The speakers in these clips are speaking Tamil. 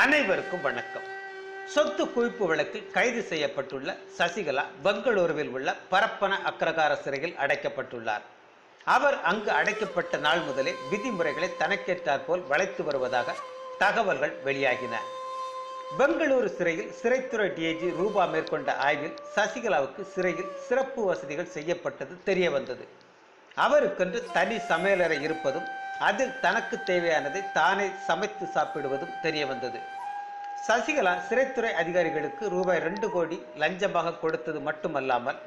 அனைவருக்கும் வணக்கம். சொத்து குவிப்பு வழக்கில் கைது செய்யப்பட்டுள்ள சசிகலா பெங்களூருவில் உள்ள பரப்பன அக்ரகார சிறையில் அடைக்கப்பட்டுள்ளார். அவர் அங்கு அடைக்கப்பட்ட நாள் முதலே விதிமுறைகளை தனக்கேற்றாற் போல் வளைத்து வருவதாக தகவல்கள் வெளியாகின. பெங்களூரு சிறையில் சிறைத்துறை டிஐஜி ரூபா மேற்கொண்ட ஆய்வில் சசிகலாவுக்கு சிறையில் சிறப்பு வசதிகள் செய்யப்பட்டது தெரிய வந்தது. அவருக்கென்று தனி சமையலறை இருப்பதும் அதில் தனக்கு தேவையானதை தானே சமைத்து சாப்பிடுவதும் தெரிய வந்தது. சசிகலா சிறைத்துறை அதிகாரிகளுக்கு ரூபாய் 2 கோடி லஞ்சமாக கொடுத்தது மட்டுமல்லாமல்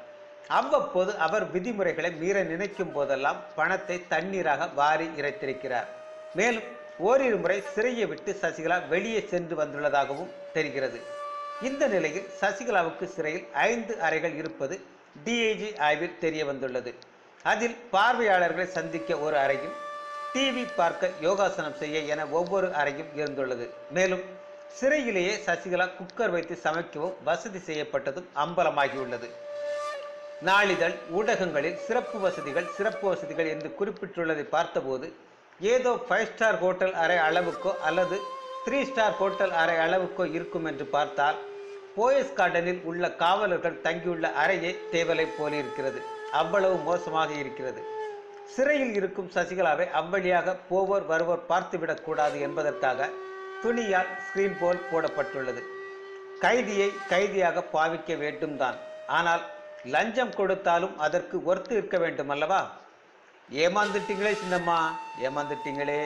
அவ்வப்போது அவர் விதிமுறைகளை மீற நினைக்கும் போதெல்லாம் பணத்தை தண்ணீராக வாரி இறைத்திருக்கிறார். மேலும் ஓரிரு முறை சிறையை விட்டு சசிகலா வெளியே சென்று வந்துள்ளதாகவும் தெரிகிறது. இந்த நிலையில் சசிகலாவுக்கு சிறையில் 5 அறைகள் இருப்பது டிஐஜி ஆய்வில் தெரிய வந்துள்ளது. அதில் பார்வையாளர்களை சந்திக்க ஒரு அறையும், டிவி பார்க்க யோகாசனம் செய்ய என ஒவ்வொரு அறையும் இருந்துள்ளது. மேலும் சிறையிலேயே சசிகலா குக்கர் வைத்து சமைக்கவும் வசதி செய்யப்பட்டதும் அம்பலமாகியுள்ளது. நாளிதழ் ஊடகங்களில் சிறப்பு வசதிகள் என்று குறிப்பிட்டுள்ளதை பார்த்தபோது ஏதோ 5 ஸ்டார் ஹோட்டல் அறை அளவுக்கோ அல்லது 3 ஸ்டார் ஹோட்டல் அறை அளவுக்கோ இருக்கும் என்று பார்த்தால் போயஸ் கார்டனில் உள்ள காவலர்கள் தங்கியுள்ள அறையே தேவலை போலிருக்கிறது. அவ்வளவு மோசமாக இருக்கிறது. சிறையில் இருக்கும் சசிகலாவை அவ்வழியாக போவோர் வருவோர் பார்த்துவிடக் கூடாது என்பதற்காக துணியால் ஸ்கிரீன் போல் போடப்பட்டுள்ளது. கைதியை கைதியாக பாவிக்க வேண்டும் தான், ஆனால் லஞ்சம் கொடுத்தாலும் அதற்கு ஒர்த்து இருக்க வேண்டும் அல்லவா? ஏமாந்துட்டீங்களே சின்னம்மா, ஏமாந்துட்டீங்களே.